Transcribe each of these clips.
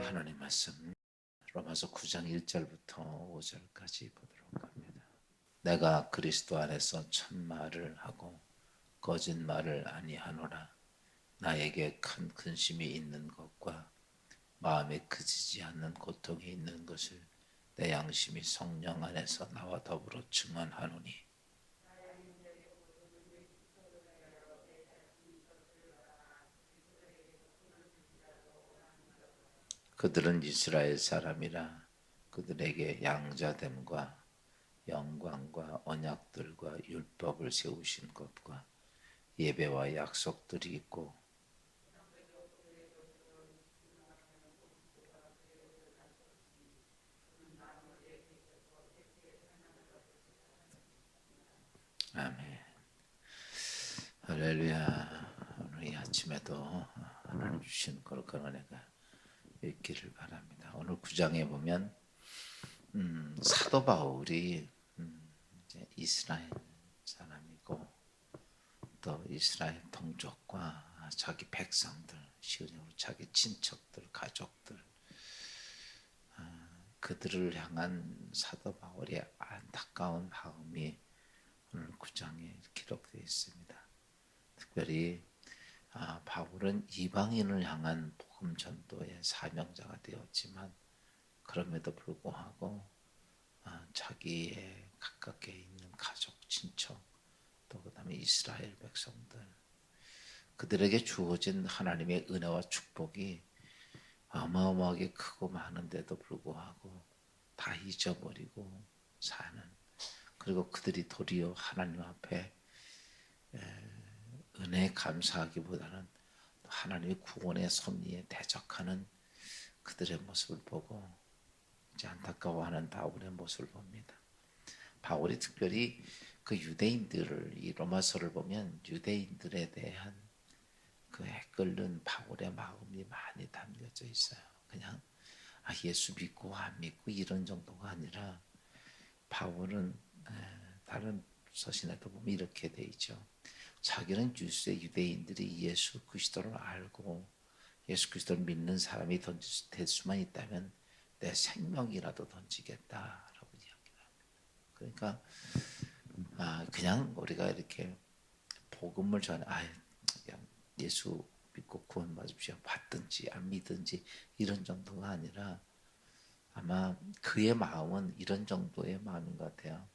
하나님 말씀 로마서 9장 1절부터 5절까지 보도록 합니다. 내가 그리스도 안에서 참말을 하고 거짓말을 아니하노라. 나에게 큰 근심이 있는 것과 마음에 그치지 않는 고통이 있는 것을 내 양심이 성령 안에서 나와 더불어 증언하노니, 그들은 이스라엘 사람이라. 그들에게 양자됨과 영광과 언약들과 율법을 세우신 것과 예배와 약속들이 있고, 아멘. 할렐루야. 오늘 이 아침에도 하나님 주신 거룩한 은혜가 있기를 바랍니다. 오늘 9장에 보면 사도 바울이 이제 이스라엘 사람이고 또 이스라엘 동족과 자기 백성들, 시온으로 자기 친척들, 가족들, 그들을 향한 사도 바울의 안타까운 마음이 오늘 9장에 기록되어 있습니다. 특별히 바울은 이방인을 향한 복음 전도의 사명자가 되었지만 그럼에도 불구하고 자기의 가깝게 있는 가족, 친척, 또 그다음에 이스라엘 백성들, 그들에게 주어진 하나님의 은혜와 축복이 어마어마하게 크고 많은데도 불구하고 다 잊어버리고 사는, 그리고 그들이 도리어 하나님 앞에 은혜에 감사하기보다는 하나님의 구원의 섭리에 대적하는 그들의 모습을 보고 이제 안타까워하는 바울의 모습을 봅니다. 바울이 특별히 그 유대인들을, 이 로마서를 보면 유대인들에 대한 그 애끓는 바울의 마음이 많이 담겨져 있어요. 그냥 예수 믿고 안 믿고 이런 정도가 아니라 바울은 다른 서신에도 보면 이렇게 돼 있죠. 자기는 유대인들이 예수 그리스도를 알고 예수 그리스도를 믿는 사람이 될 수만 있다면 내 생명이라도 던지겠다라고 이야기합니다. 그러니까 그냥 우리가 이렇게 복음을 전해 그냥 예수 믿고 구원 받으십시오, 받든지 안 믿든지 이런 정도가 아니라 아마 그의 마음은 이런 정도의 마음인 것 같아요.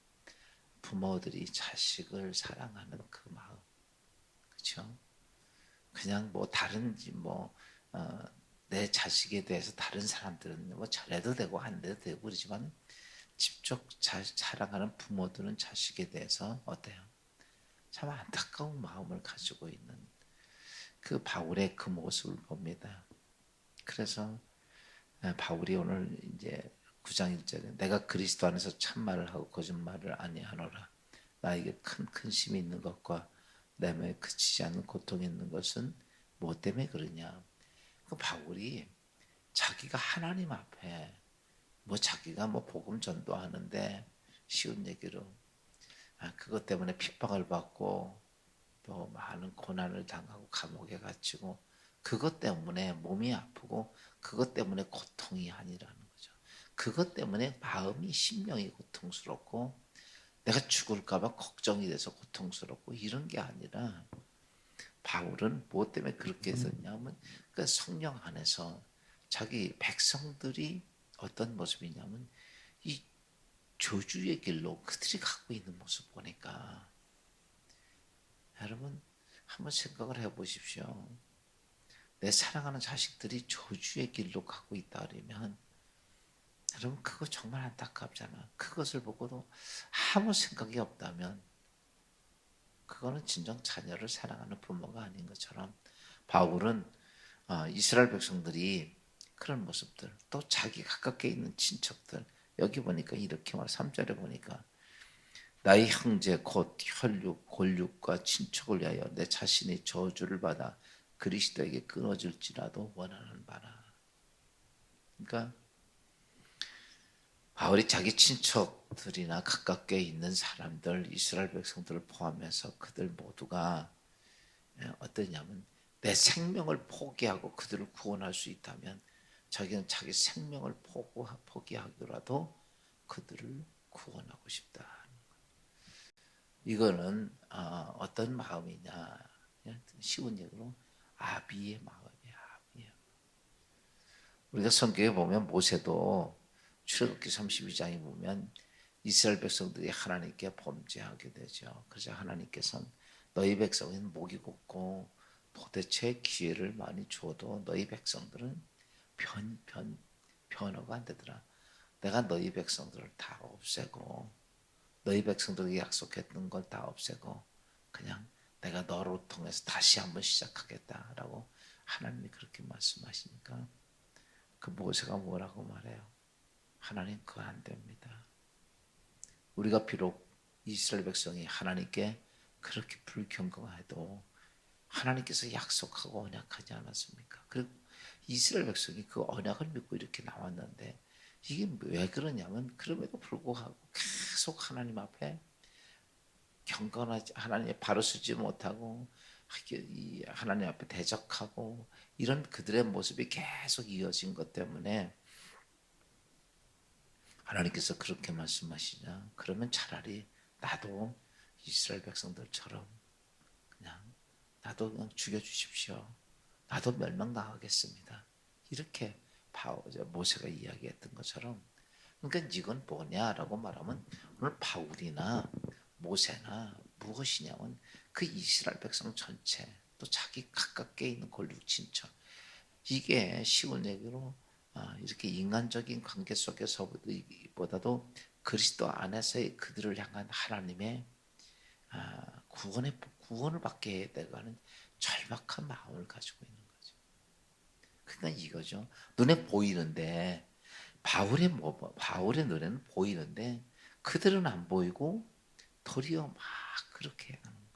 부모들이 자식을 사랑하는 그 마음, 그렇죠? 그냥 뭐 다른지 내 자식에 대해서 다른 사람들은 뭐 잘해도 되고 안 해도 되고 그러지만 직접 사랑하는 부모들은 자식에 대해서 어때요? 참 안타까운 마음을 가지고 있는 그 바울의 그 모습을 봅니다. 그래서 바울이 오늘 이제 9장 1절에 내가 그리스도 안에서 참말을 하고 거짓말을 아니하노라. 나에게 큰 근심이 있는 것과 내 마음에 그치지 않는 고통이 있는 것은 뭐 때문에 그러냐. 그 바울이 자기가 하나님 앞에 자기가 복음 전도하는데 쉬운 얘기로 그것 때문에 핍박을 받고 또 많은 고난을 당하고 감옥에 갇히고 그것 때문에 몸이 아프고 그것 때문에 고통이 아니라는 거죠. 그것 때문에 마음이 심령이 고통스럽고 내가 죽을까 봐 걱정이 돼서 고통스럽고 이런 게 아니라 바울은 무엇 때문에 그렇게 했었냐면 그 성령 안에서 자기 백성들이 어떤 모습이냐면 이 저주의 길로 그들이 갖고 있는 모습 보니까 여러분 한번 생각을 해보십시오. 내 사랑하는 자식들이 저주의 길로 가고 있다 그러면 여러분 그거 정말 안타깝잖아. 그것을 보고도 아무 생각이 없다면 그거는 진정 자녀를 사랑하는 부모가 아닌 것처럼 바울은 이스라엘 백성들이 그런 모습들, 또 자기 가깝게 있는 친척들, 여기 보니까 이렇게 3절에 보니까 나의 형제 곧 혈육 골육과 친척을 위하여 내 자신이 저주를 받아 그리스도에게 끊어질지라도 원하는 바라. 그러니까 바울이 자기 친척들이나 가깝게 있는 사람들, 이스라엘 백성들을 포함해서 그들 모두가 어떠냐면 내 생명을 포기하고 그들을 구원할 수 있다면 자기는 자기 생명을 포기하기라도 그들을 구원하고 싶다. 이거는 어떤 마음이냐? 쉬운 얘기로 아비의 마음이야. 아비의. 우리가 성경에 보면 모세도 출애굽기 32장에 보면 이스라엘 백성들이 하나님께 범죄하게 되죠. 그래서 하나님께서는 너희 백성은 목이 곧고 도대체 기회를 많이 줘도 너희 백성들은 변화가 안 되더라. 내가 너희 백성들을 다 없애고 너희 백성들에게 약속했던 걸 다 없애고 그냥 내가 너로 통해서 다시 한번 시작하겠다라고 하나님이 그렇게 말씀하시니까 그 모세가 뭐라고 말해요? 하나님 그거 안 됩니다. 우리가 비록 이스라엘 백성이 하나님께 그렇게 불경건해도 하나님께서 약속하고 언약하지 않았습니까? 그리고 이스라엘 백성이 그 언약을 믿고 이렇게 나왔는데 이게 왜 그러냐면 그럼에도 불구하고 계속 하나님 앞에 경건하지 하나님의 바로 서지 못하고 하나님 앞에 대적하고 이런 그들의 모습이 계속 이어진 것 때문에 하나님께서 그렇게 말씀하시냐? 그러면 차라리 나도 이스라엘 백성들처럼 나도 그냥 죽여주십시오. 나도 멸망당하겠습니다. 이렇게 모세가 이야기했던 것처럼 그러니까 이건 뭐냐라고 말하면 오늘 바울이나 모세나 무엇이냐면 그 이스라엘 백성 전체 또 자기 가깝게 있는 골육 친척 이게 쉬운 얘기로 이렇게 인간적인 관계 속에서보다도 그리스도 안에서의 그들을 향한 하나님의 구원을 받게 되가는 절박한 마음을 가지고 있는 거죠. 그러니까 이거죠. 눈에 보이는데 바울의 눈에는 보이는데 그들은 안 보이고 도리어 막 그렇게 하는 거예요.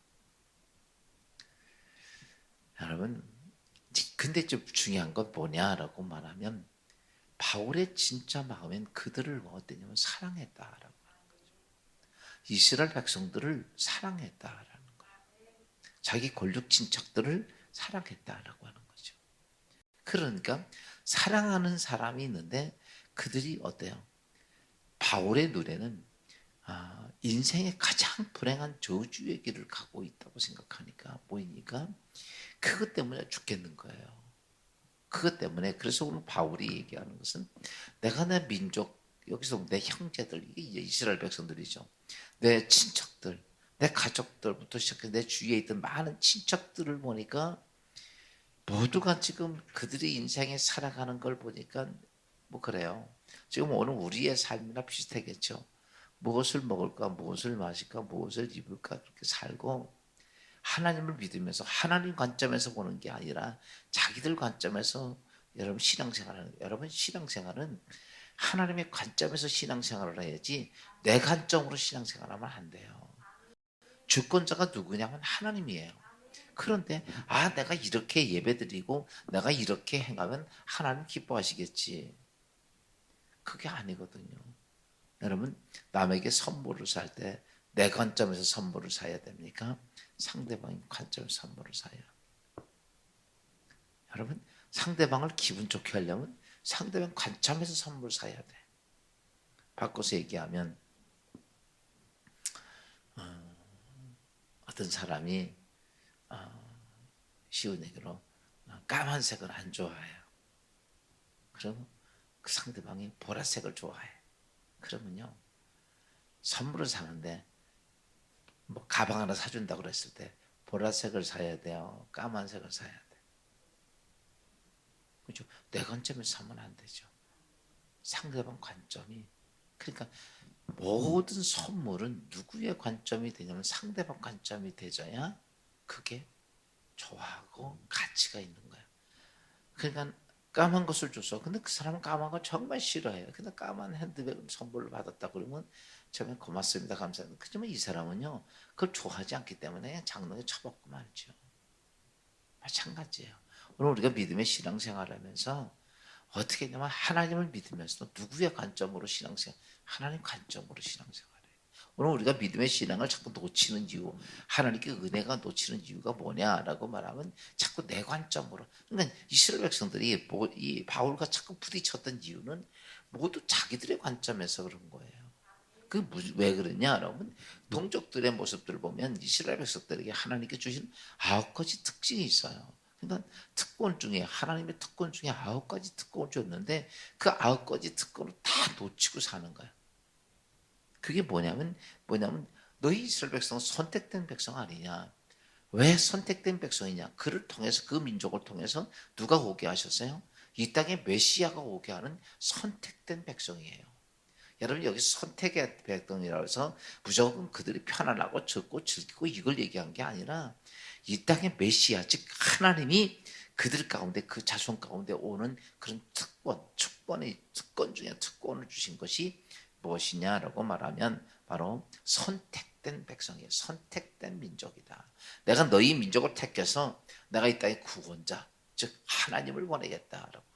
여러분, 근데 좀 중요한 건 뭐냐라고 말하면 바울의 진짜 마음엔 그들을 어땠냐면 사랑했다라고 하는 거죠. 이스라엘 백성들을 사랑했다라는 거예요. 자기 권력 친척들을 사랑했다라고 하는 거죠. 그러니까 사랑하는 사람이 있는데 그들이 어때요? 바울의 눈에는 인생의 가장 불행한 저주의 길을 가고 있다고 생각하니까 보이니까 그것 때문에 죽겠는 거예요. 그것 때문에 그래서 오늘 바울이 얘기하는 것은 내가 내 민족 여기서 내 형제들 이게 이스라엘 백성들이죠. 내 친척들 내 가족들부터 시작해서 내 주위에 있던 많은 친척들을 보니까 모두가 지금 그들의 인생에 살아가는 걸 보니까 뭐 그래요. 지금 오늘 우리의 삶이나 비슷하겠죠. 무엇을 먹을까, 무엇을 마실까, 무엇을 입을까 그렇게 살고 하나님을 믿으면서 하나님 관점에서 보는 게 아니라 자기들 관점에서 여러분 신앙생활은 하나님의 관점에서 신앙생활을 해야지 내 관점으로 신앙생활하면 안 돼요. 주권자가 누구냐면 하나님이에요. 그런데 내가 이렇게 예배드리고 내가 이렇게 행하면 하나님 기뻐하시겠지. 그게 아니거든요. 여러분 남에게 선물을 살 때 내 관점에서 선물을 사야 됩니까? 상대방의 관점에서 선물을 사야. 여러분 상대방을 기분 좋게 하려면 상대방 관점에서 선물을 사야 돼. 바꿔서 얘기하면 어떤 사람이 쉬운 얘기로 까만색을 안 좋아해요. 그럼 그 상대방이 보라색을 좋아해. 그러면요 선물을 사는데 뭐 가방 하나 사준다고 그랬을 때 보라색을 사야 돼요? 까만색을 사야 돼? 그렇죠? 내 관점에서 사면 안 되죠. 상대방 관점이 그러니까 모든 선물은 누구의 관점이 되냐면 상대방 관점이 되져야 그게 좋아하고 가치가 있는 거야. 그러니까 까만 것을 줘서 근데 그 사람은 까만 거 정말 싫어해요. 근데 까만 핸드백 선물을 받았다 그러면 저는 고맙습니다 감사합니다. 그렇지만 이 사람은요 그걸 좋아하지 않기 때문에 장롱에 처박고 말죠. 마찬가지예요. 오늘 우리가 믿음의 신앙생활을 하면서 어떻게 하냐면 하나님을 믿으면서도 누구의 관점으로 신앙생활 하나님 관점으로 신앙생활해요. 오늘 우리가 믿음의 신앙을 자꾸 놓치는 이유, 하나님께 은혜가 놓치는 이유가 뭐냐라고 말하면 자꾸 내 관점으로. 그러니까 이스라엘 백성들이 이 바울과 자꾸 부딪혔던 이유는 모두 자기들의 관점에서 그런 거예요. 왜 그러냐? 여러분, 동족들의 모습들을 보면 이스라엘 백성들에게 하나님께 주신 9가지 특징이 있어요. 그러니까 특권 중에 하나님의 특권 중에 9가지 특권을 줬는데 그 9가지 특권을 다 놓치고 사는 거예요. 그게 뭐냐면 너희 이스라엘 백성은 선택된 백성 아니냐? 왜 선택된 백성이냐? 그를 통해서 그 민족을 통해서 누가 오게 하셨어요? 이 땅에 메시아가 오게 하는 선택된 백성이에요. 여러분 여기서 선택의 백성이라고 해서 무조건 그들이 편안하고 적고 즐기고 이걸 얘기한 게 아니라 이 땅의 메시아 즉 하나님이 그들 가운데 그 자손 가운데 오는 그런 특권 중에 특권을 주신 것이 무엇이냐라고 말하면 바로 선택된 백성이에요. 선택된 민족이다. 내가 너희 민족을 택해서 내가 이 땅의 구원자 즉 하나님을 보내겠다라고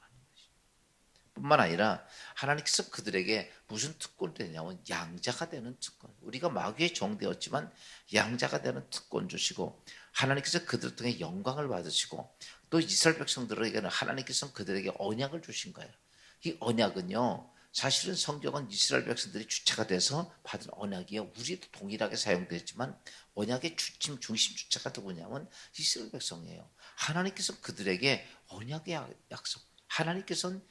뿐만 아니라 하나님께서 그들에게 무슨 특권을 되냐면 양자가 되는 특권. 우리가 마귀의 종되었지만 양자가 되는 특권 주시고 하나님께서 그들 통해 영광을 받으시고 또 이스라엘 백성들에게는 하나님께서 그들에게 언약을 주신 거예요. 이 언약은요. 사실은 성경은 이스라엘 백성들이 주체가 돼서 받은 언약이요. 우리도 동일하게 사용되지만 언약의 중심 주체가 누구냐면 이스라엘 백성이에요. 하나님께서 그들에게 언약의 약속. 하나님께서는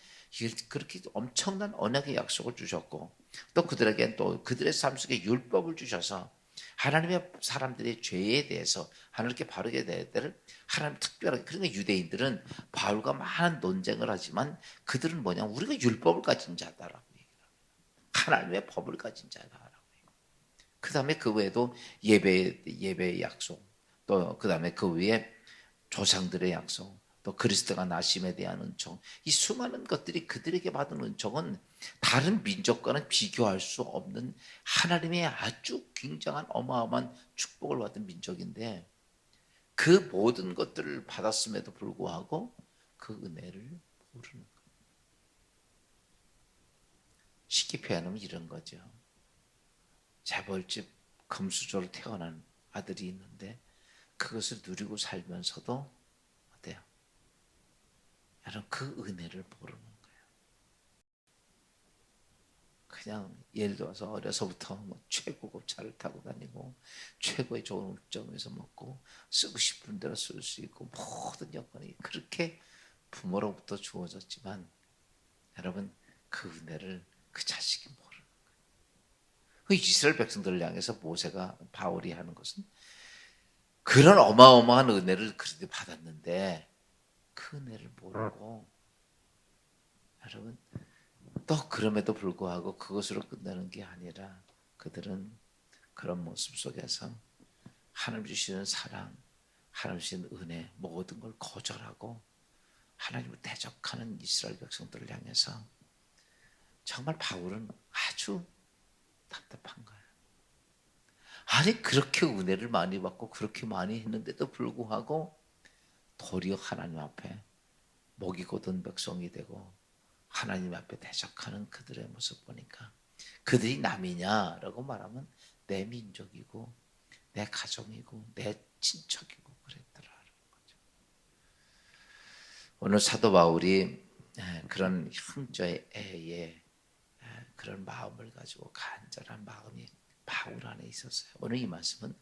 그렇게 엄청난 언약의 약속을 주셨고 또 그들에게 또 그들의 삶 속에 율법을 주셔서 하나님의 사람들의 죄에 대해서 하나님께 바르게 될 때를 하나님 특별하게 그러니까 유대인들은 바울과 많은 논쟁을 하지만 그들은 뭐냐 우리가 율법을 가진 자다라고 얘기를 합니다. 하나님의 법을 가진 자다라고. 그 다음에 그 외에도 예배의 약속 또 그 다음에 그 위에 조상들의 약속 또 그리스도가 나심에 대한 은총 이 수많은 것들이 그들에게 받은 은총은 다른 민족과는 비교할 수 없는 하나님의 아주 굉장한 어마어마한 축복을 받은 민족인데 그 모든 것들을 받았음에도 불구하고 그 은혜를 모르는 거예요. 쉽게 표현하면 이런 거죠. 재벌집 금수저로 태어난 아들이 있는데 그것을 누리고 살면서도 어때요? 여러분 그 은혜를 모르는 거예요. 그냥 예를 들어서 어려서부터 뭐 최고급 차를 타고 다니고 최고의 좋은 음식점에서 먹고 쓰고 싶은 대로 쓸 수 있고 모든 여건이 그렇게 부모로부터 주어졌지만 여러분 그 은혜를 그 자식이 모르는 거예요. 그 이스라엘 백성들을 향해서 모세가 바울이 하는 것은 그런 어마어마한 은혜를 그들이 받았는데 그 은혜를 모르고 여러분 또 그럼에도 불구하고 그것으로 끝나는 게 아니라 그들은 그런 모습 속에서 하나님 주시는 사랑, 하나님 주시는 은혜 모든 걸 거절하고 하나님을 대적하는 이스라엘 백성들을 향해서 정말 바울은 아주 답답한 거예요. 아니 그렇게 은혜를 많이 받고 그렇게 많이 했는데도 불구하고 도리어 하나님 앞에 목이 곧은 백성이 되고 하나님 앞에 대적하는 그들의 모습 보니까 그들이 남이냐라고 말하면 내 민족이고 내 가정이고 내 친척이고 그랬더라라는 거죠. 오늘 사도 바울이 그런 형제의 그런 마음을 가지고 간절한 마음이 바울 안에 있었어요. 오늘 이 말씀은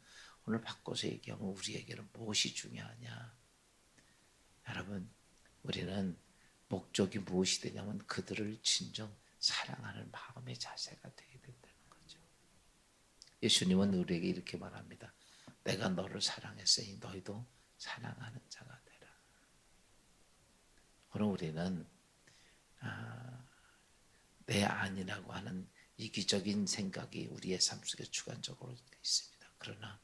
오늘 바꿔서 얘기하면 우리에게는 무엇이 중요하냐? 여러분 우리는 목적이 무엇이 되냐면 그들을 진정 사랑하는 마음의 자세가 되어야 된다는 거죠. 예수님은 우리에게 이렇게 말합니다. 내가 너를 사랑했으니 너희도 사랑하는 자가 되라. 오늘 우리는 내 안이라고 하는 이기적인 생각이 우리의 삶 속에 주관적으로 있습니다. 그러나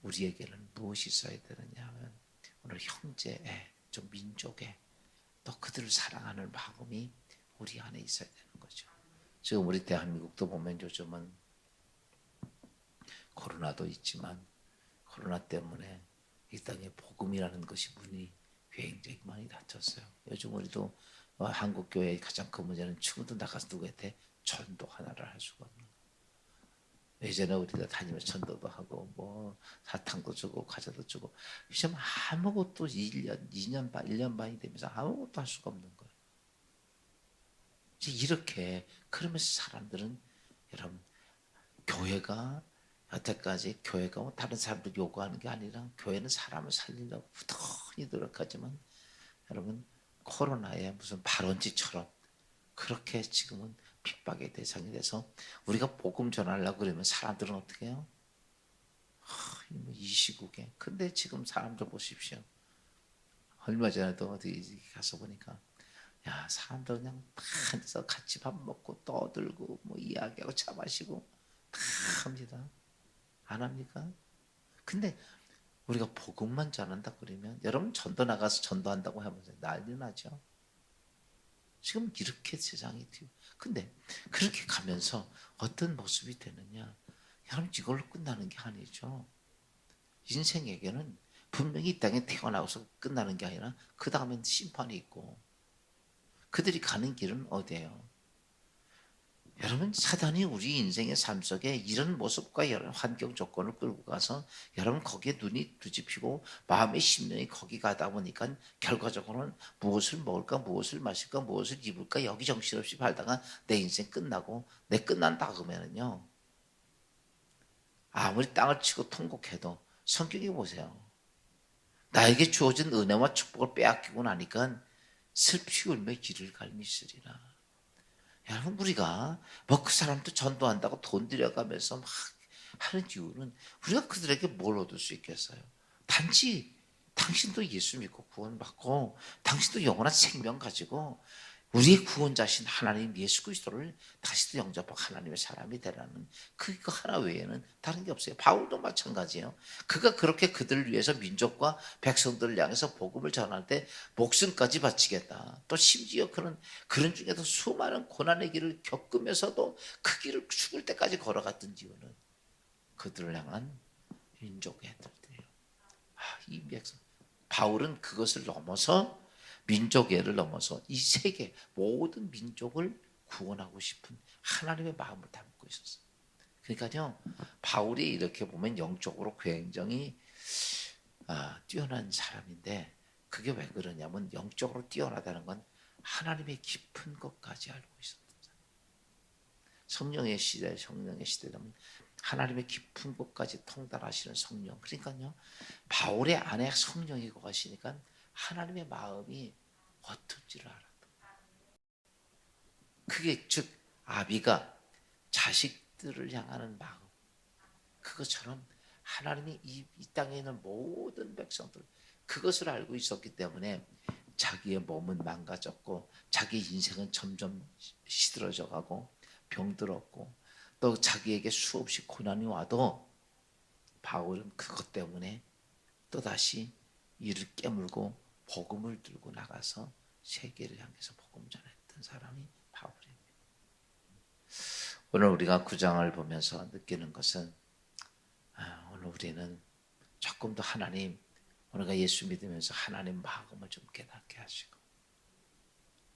우리에게는 무엇이 있어야 되느냐 하면 오늘 형제의 좀 민족의 또 그들을 사랑하는 마음이 우리 안에 있어야 되는 거죠. 지금 우리 대한민국도 보면 요즘은 코로나도 있지만 코로나 때문에 이 땅에 복음이라는 것이 문이 굉장히 많이 닫혔어요. 요즘 우리도 한국 교회의 가장 큰 문제는 친구들 나가서 누구한테 전도 하나를 할 수가 없는 거예요. 예전에 우리가 다니면서 전도도 하고 뭐 사탕도 주고 과자도 주고 요즘 아무것도 1년, 2년 반, 1년 반이 되면서 아무것도 할 수가 없는 거예요. 이제 이렇게 그러면서 사람들은 여러분 교회가 여태까지 교회가 뭐 다른 사람들 요구하는 게 아니라 교회는 사람을 살리려고 부단히 노력하지만 여러분 코로나에 무슨 발원지처럼 그렇게 지금은 핍박의 대상이 돼서 우리가 복음 전하려고 그러면 사람들은 어떻게 해요? 이 시국에. 근데 지금 사람들 보십시오. 얼마 전에도 어디 가서 보니까 야 사람들 그냥 다 앉아서 같이 밥 먹고 떠들고 뭐 이야기하고 차 마시고 다 합니다. 안 합니까? 근데 우리가 복음만 전한다 그러면 여러분 전도 나가서 전도한다고 하면 난리 나죠. 지금 이렇게 세상이 튀어. 근데 그렇게 가면서 어떤 모습이 되느냐? 여러분 이걸로 끝나는 게 아니죠. 인생에게는 분명히 이 땅에 태어나서 끝나는 게 아니라 그 다음엔 심판이 있고 그들이 가는 길은 어디예요? 여러분 사단이 우리 인생의 삶 속에 이런 모습과 이런 환경 조건을 끌고 가서 여러분 거기에 눈이 뒤집히고 마음의 심령이 거기 가다 보니까 결과적으로는 무엇을 먹을까 무엇을 마실까 무엇을 입을까 여기 정신없이 살다가 내 인생 끝나고 내 끝난다 그러면은요 아무리 땅을 치고 통곡해도 성경에 보세요. 나에게 주어진 은혜와 축복을 빼앗기고 나니까 슬피 울며 길을 갈미시리라. 여러분 우리가 뭐 그 사람도 전도한다고 돈 들여가면서 막 하는 이유는 우리가 그들에게 뭘 얻을 수 있겠어요? 단지 당신도 예수 믿고 구원받고 당신도 영원한 생명 가지고 우리의 구원자신 하나님 예수 그리스도를 다시 또 영접하고 하나님의 사람이 되라는 그거 하나 외에는 다른 게 없어요. 바울도 마찬가지예요. 그가 그렇게 그들을 위해서 민족과 백성들을 향해서 복음을 전할 때 목숨까지 바치겠다. 또 심지어 그런 중에도 수많은 고난의 길을 겪으면서도 그 길을 죽을 때까지 걸어갔던 이유는 그들을 향한 민족의 애들이에요. 이 백성 바울은 그것을 넘어서 민족애를 넘어서 이 세계 모든 민족을 구원하고 싶은 하나님의 마음을 담고 있었어요. 그러니까요 바울이 이렇게 보면 영적으로 굉장히 뛰어난 사람인데 그게 왜 그러냐면 영적으로 뛰어나다는 건 하나님의 깊은 것까지 알고 있었던 사람. 성령의 시대라면 하나님의 깊은 것까지 통달하시는 성령. 그러니까요 바울의 안에 성령이 거하시니까 하나님의 마음이 어떤지를 알았다. 그게 즉 아비가 자식들을 향하는 마음. 그것처럼 하나님이 이 땅에 있는 모든 백성들 그것을 알고 있었기 때문에 자기의 몸은 망가졌고 자기 인생은 점점 시들어져 가고 병들었고 또 자기에게 수없이 고난이 와도 바울은 그것 때문에 또다시 이를 깨물고 복음을 들고 나가서 세계를 향해서 복음 전했던 사람이 바울입니다. 오늘 우리가 9장을 보면서 느끼는 것은 오늘 우리는 조금 더 하나님 우리가 예수 믿으면서 하나님 마음을 좀 깨닫게 하시고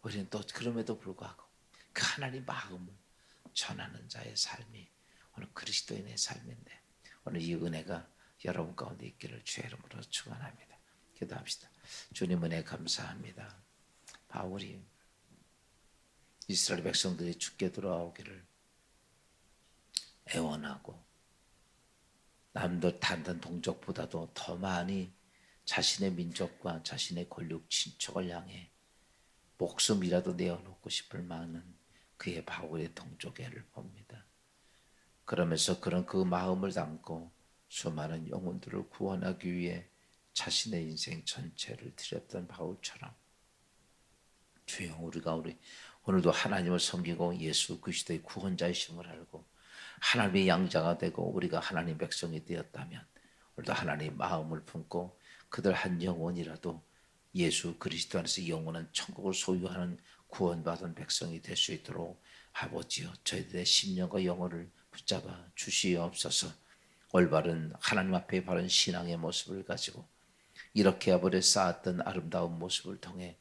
우리는 또 그럼에도 불구하고 그 하나님 마음을 전하는 자의 삶이 오늘 그리스도인의 삶인데 오늘 이 은혜가 여러분 가운데 있기를 주의 이름으로 축원합니다. 기도합시다. 주님 은혜 감사합니다. 바울이 이스라엘 백성들이 죽게 돌아오기를 애원하고 남들 다른 동족보다도 더 많이 자신의 민족과 자신의 권력 친척을 향해 목숨이라도 내어놓고 싶을 많은 그의 바울의 동족애를 봅니다. 그러면서 그런 그 마음을 담고 수많은 영혼들을 구원하기 위해 자신의 인생 전체를 드렸던 바울처럼 주여 우리가 오늘도 하나님을 섬기고 예수 그리스도의 구원자이심을 알고 하나님의 양자가 되고 우리가 하나님 백성이 되었다면 오늘도 하나님 마음을 품고 그들 한 영혼이라도 예수 그리스도 안에서 영원한 천국을 소유하는 구원받은 백성이 될 수 있도록 아버지여 저희들의 심령과 영혼을 붙잡아 주시옵소서. 올바른 하나님 앞에 바른 신앙의 모습을 가지고 이렇게 아버지 쌓았던 아름다운 모습을 통해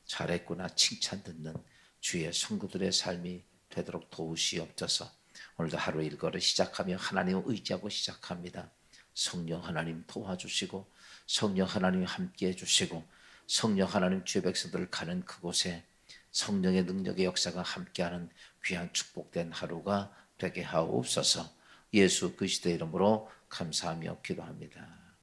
잘했구나 칭찬 듣는 주의 성도들의 삶이 되도록 도우시옵소서. 오늘도 하루 일과를 시작하며 하나님을 의지하고 시작합니다. 성령 하나님 도와주시고 성령 하나님 함께해 주시고 성령 하나님 주의 백성들을 가는 그곳에 성령의 능력의 역사가 함께하는 귀한 축복된 하루가 되게 하옵소서. 예수 그리스도의 이름으로 감사하며 기도합니다.